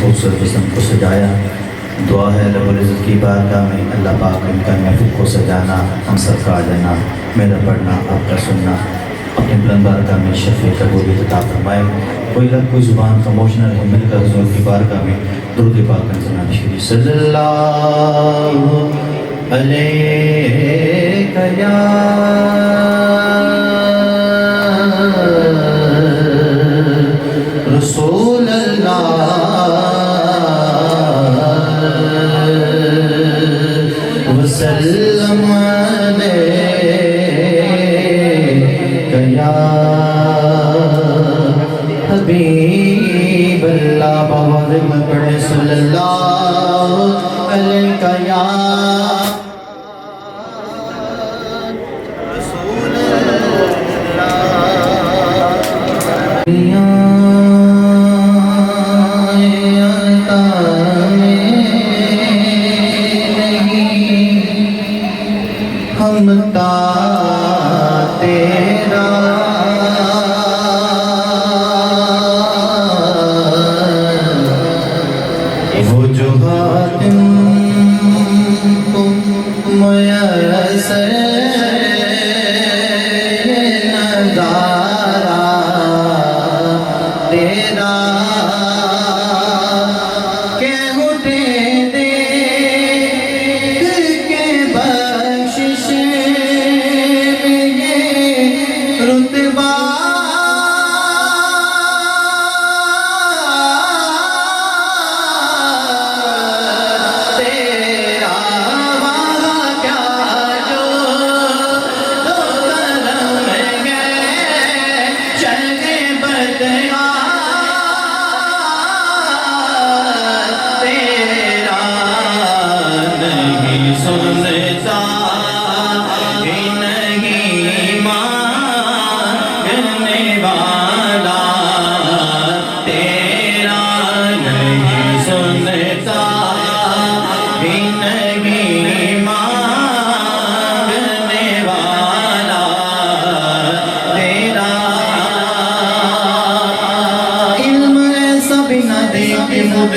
خوبصورت جسم کو سجایا. دعا ہے رب العزت کی بارگاہ میں اللہ پاک ان کا محفل کو سجانا، ہم سب کا آ جانا، میرا پڑھنا، آپ کا سننا، اپنے بلند بارگاہ میں شفیع قبولیت عطا فرمائے. کوئی لب کوئی زبان خاموش نہ رہے، مل کر حضور کی بارگاہ میں درود پاک نذرانہ شریف. صلی اللہ علیہ یا رسول اللہ وسلم علیک یا حبیب اللہ. باواد میں پڑھے صلی اللہ علیک یا رسول اللہ. ہم تا تیرا وہ جو حاتم کو میسر نظارہ تیرا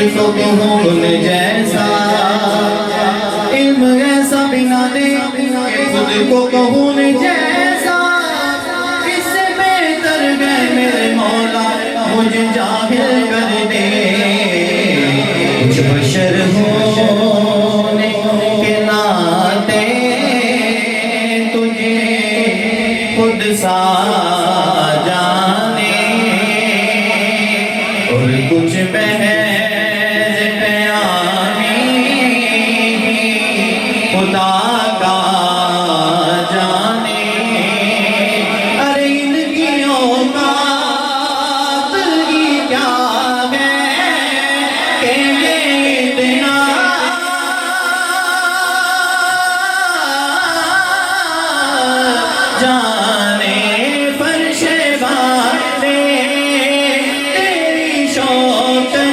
کو کہون جیسا، علم ایسا بنا دے خود کو کہون جیسا، اس سے بہتر گئے میرے مولا مجھے جاہل کر دے. کچھ بشر ہونے کے ناطے تجھے خود سا جانے، اور کچھ بہن خدا کا جانے. ارے ان کی اوقات ہی کیا ہے کہ یہ اتنا جانے. فرش والے تیری شوکت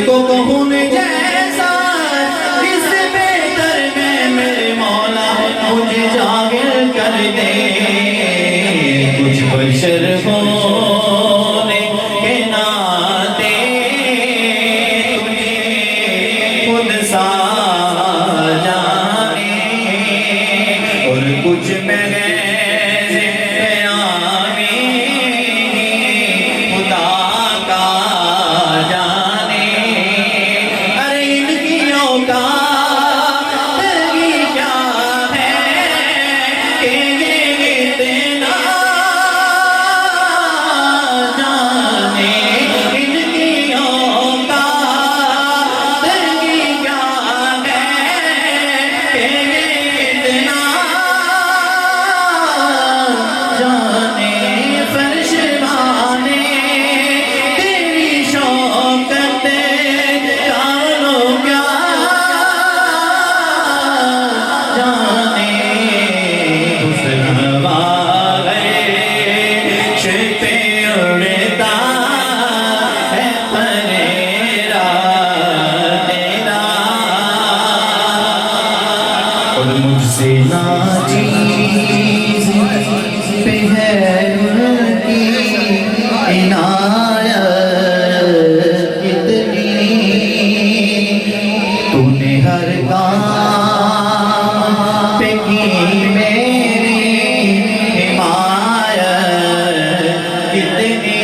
کو کہون جیسا، اس سے بہتر میں میرے مولا مجھے جاہل کر دے. کچھ بشر ہونے کے ناطے خود سا جانے، اور کچھ محض پیامی خدا کا جانے. مجھ سے ناچیز پہ ہے ان کی عنایت کتنی تو نے ہر کام پہ کی میری حمایت کتنی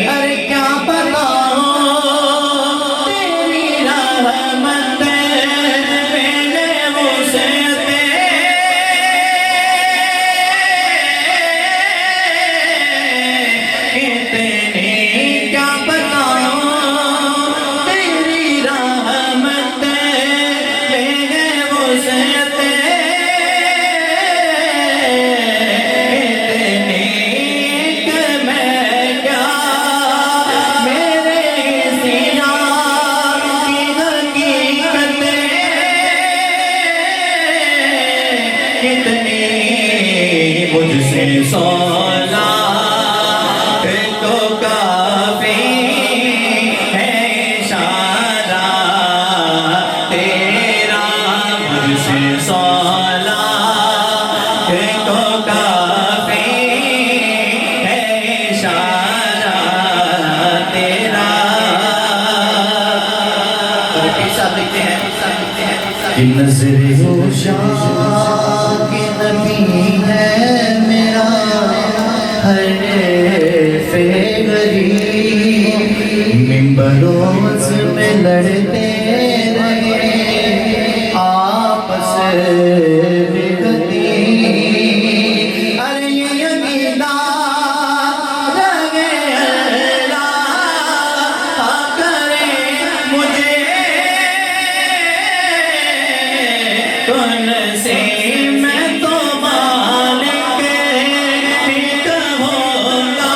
ارے کیا بتاؤں تیری رحمت میرے وسعت کتنی کیا بتاؤں تیری رحمت میرے وسعت کتنی کہ میں کیا میرے سیاں کی حقیقت کتنی مجھ سے سولا تو کافی ہے اشارہ تیرا مجھ سے سولا تو کافی ہے اشارہ تیرا کہ نظر ہوشاں کہ نبی ہے میرا ہر غریب ممبروز میں لڑتے رہے آپس بگتی ارے یہ یقینا رہے اللہ کرے مجھے کون سے میں تو مالک ہی کہوں گا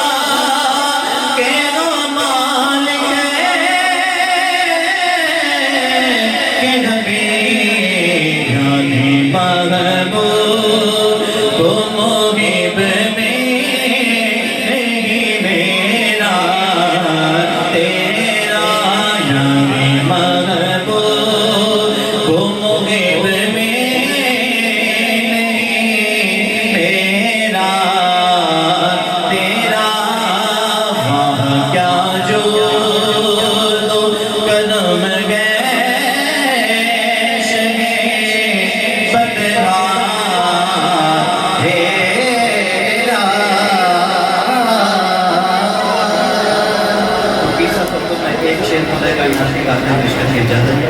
کہ وہ مالک کہ نبی یعنی محبوب کو محب میں نہیں میرا تیرا یعنی محبوب کو محب میں نہیں میرا تیرا وہاں کیا جو دو قدم گیش بدرا ہیرا ایک شعر خدا کا یہاں سے گانا پیش کر کے اجازت